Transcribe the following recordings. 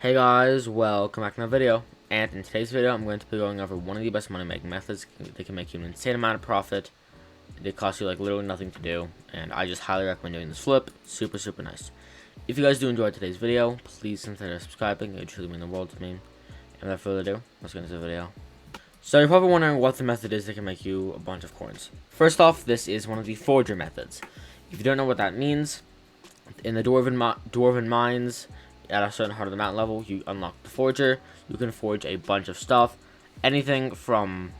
Hey guys, welcome back to another video, and in today's video I'm going to be going over one of the best money making methods. They can make you an insane amount of profit. They cost you like literally nothing to do, and I just highly recommend doing this flip. Super nice. If you guys do enjoy today's video, please consider subscribing. It would truly mean the world to me. And without further ado, let's get into the video. So you're probably wondering what the method is that can make you a bunch of coins. First off, this is one of the forger methods. If you don't know what that means, in the Dwarven mines, at a certain heart of the mountain level, you unlock the forger. You can forge a bunch of stuff. Anything from,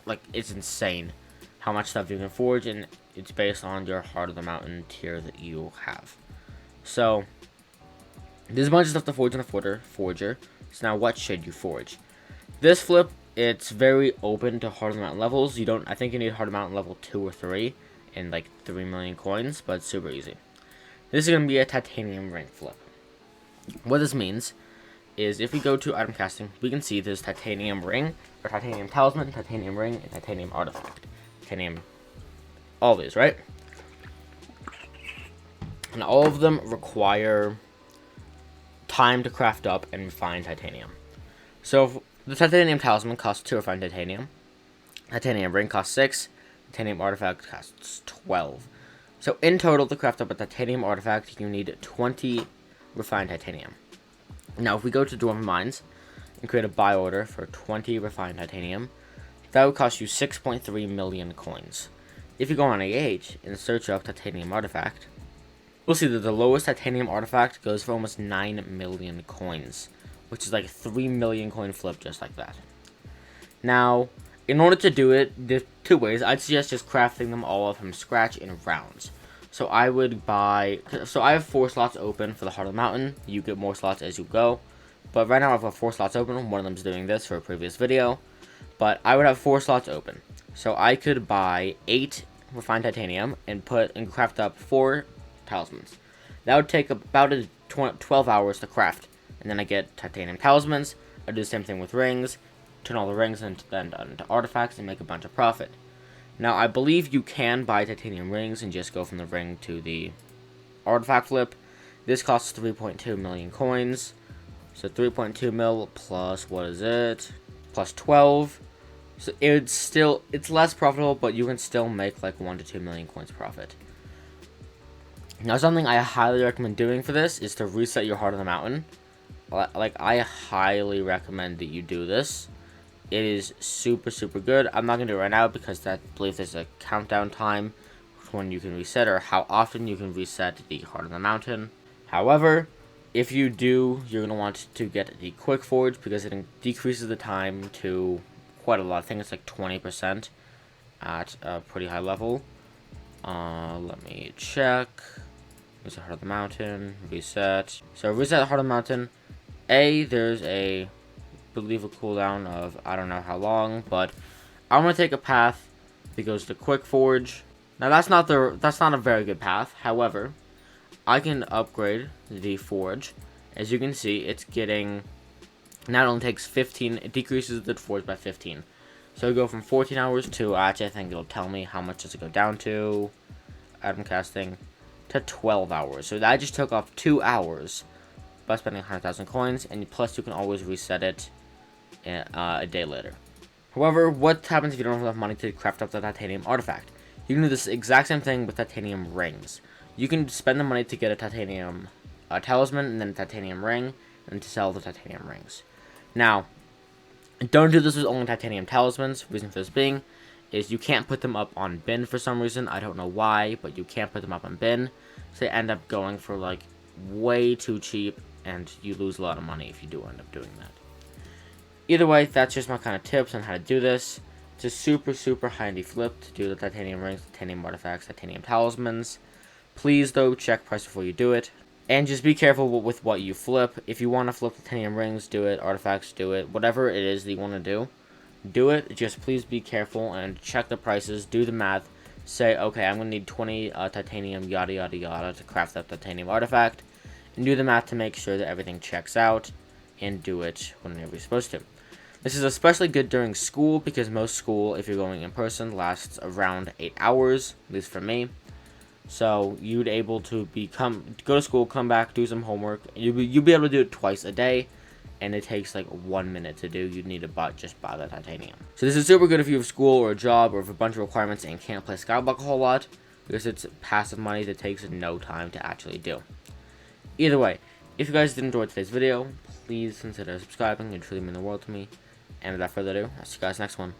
like, it's insane how much stuff you can forge, and it's based on your heart of the mountain tier that you have. So, there's a bunch of stuff to forge in the forger. So now what should you forge? This flip, it's very open to heart of the mountain levels. I think you need heart of the mountain level 2 or 3 and like 3 million coins, but it's super easy. This is going to be a titanium ring flip. What this means is if we go to item casting, we can see there's titanium ring, or titanium talisman, titanium ring, and titanium artifact. Titanium, all these, right? And all of them require time to craft up and refine titanium. So the titanium talisman costs 2 refined titanium. Titanium ring costs 6. Titanium artifact costs 12. So in total, to craft up a titanium artifact, you need 20 refined titanium. Now, if we go to Dwarven Mines and create a buy order for 20 refined titanium, that would cost you 6.3 million coins. If you go on AH and search up titanium artifact, we'll see that the lowest titanium artifact goes for almost 9 million coins, which is like a 3 million coin flip just like that. Now, in order to do it, there's 2 ways. I'd suggest just crafting them all up from scratch in rounds. So I would buy, so I have 4 slots open for the Heart of the Mountain. You get more slots as you go. But right now I have 4 slots open. One of them is doing this for a previous video. But I would have 4 slots open. So I could buy 8 refined titanium and craft up 4 talismans. That would take about 12 hours to craft. And then I get titanium talismans. I do the same thing with rings. Turn all the rings into artifacts and make a bunch of profit. Now, I believe you can buy titanium rings and just go from the ring to the artifact flip. This costs 3.2 million coins. So 3.2 mil plus, what is it? Plus 12. So it's less profitable, but you can still make like 1 to 2 million coins profit. Now, something I highly recommend doing for this is to reset your Heart of the Mountain. Like, I highly recommend that you do this. It is super good. I'm not going to do it right now because I believe there's a countdown time when you can reset, or how often you can reset the Heart of the Mountain. However, if you do, you're going to want to get the Quick Forge because it decreases the time to quite a lot. I think it's like 20% at a pretty high level. Let me check. Reset Heart of the Mountain. Reset. So reset the Heart of the Mountain. There's a believe a cooldown of I don't know how long, but I'm gonna take a path that goes to Quick Forge. Now that's not a very good path. However, I can upgrade the forge. As you can see, it's getting now it only takes 15. It decreases the forge by 15. So we go from 14 hours to actually I think it'll tell me how much does it go down to. Item casting to 12 hours. So that just took off 2 hours by spending 100,000 coins, and plus you can always reset it a day later. However, what happens if you don't have enough money to craft up the titanium artifact? You can do this exact same thing with titanium rings. You can spend the money to get a titanium talisman and then a titanium ring, and to sell the titanium rings. Now, don't do this with only titanium talismans. Reason for this being is you can't put them up on bin for some reason. I don't know why, but you can't put them up on bin. So they end up going for like way too cheap, and you lose a lot of money if you do end up doing that. Either way, that's just my kind of tips on how to do this. It's a super handy flip to do the titanium rings, titanium artifacts, titanium talismans. Please, though, check price before you do it. And just be careful with what you flip. If you want to flip titanium rings, do it. Artifacts, do it. Whatever it is that you want to do it. Just please be careful and check the prices. Do the math. Say, okay, I'm going to need 20 titanium yada to craft that titanium artifact. And do the math to make sure that everything checks out. And do it whenever you're supposed to. This is especially good during school because most school, if you're going in person, lasts around 8 hours, at least for me. So you'd able to go to school, come back, do some homework. You'd be able to do it twice a day, and it takes like 1 minute to do. You'd need to just buy the titanium. So this is super good if you have school or a job or have a bunch of requirements and can't play Skyblock a whole lot, because it's passive money that takes no time to actually do. Either way, if you guys did enjoy today's video, please consider subscribing. It truly means the world to me. And without further ado, I'll see you guys next one.